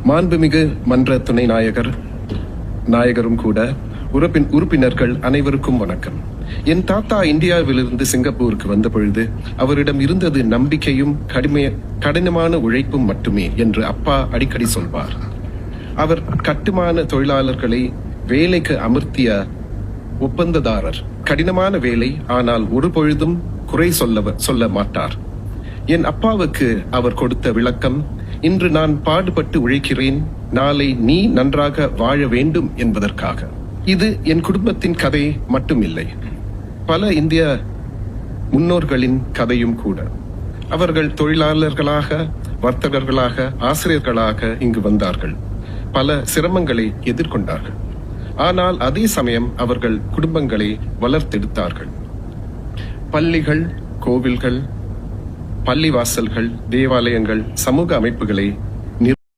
மாண்புமிகு மன்ற துணை நாயகரும் கூட உறுப்பினர்கள் அனைவருக்கும் வணக்கம். என் தாத்தா இந்தியாவிலிருந்து சிங்கப்பூருக்கு வந்த பொழுது அவரிடம் இருந்தது நம்பிக்கையும் கடினமான உழைப்பும் மட்டுமே என்று அப்பா அடிக்கடி சொல்வார். அவர் கட்டுமான தொழிலாளர்களை வேலைக்கு அமர்த்திய ஒப்பந்ததாரர். கடினமான வேலை, ஆனால் ஒரு பொழுதும் குறை சொல்ல மாட்டார். என் அப்பாவுக்கு அவர் கொடுத்த விளக்கம், இன்று நான் பாடுபட்டு உழைக்கிறேன், நாளை நீ நன்றாக வாழ வேண்டும் என்பதற்காக. இது என் குடும்பத்தின் கதை மட்டுமில்லை, பல இந்திய முன்னோர்களின் கதையும் கூட. அவர்கள் தொழிலாளர்களாக, வர்த்தகர்களாக, ஆசிரியர்களாக இங்கு வந்தார்கள். பல சிரமங்களை எதிர்கொண்டார்கள். ஆனால் அதே சமயம் அவர்கள் குடும்பங்களை வளர்த்தெடுத்தார்கள். பள்ளிகள், கோவில்கள், பள்ளிவாசல்கள், தேவாலயங்கள், சமூக அமைப்புகளை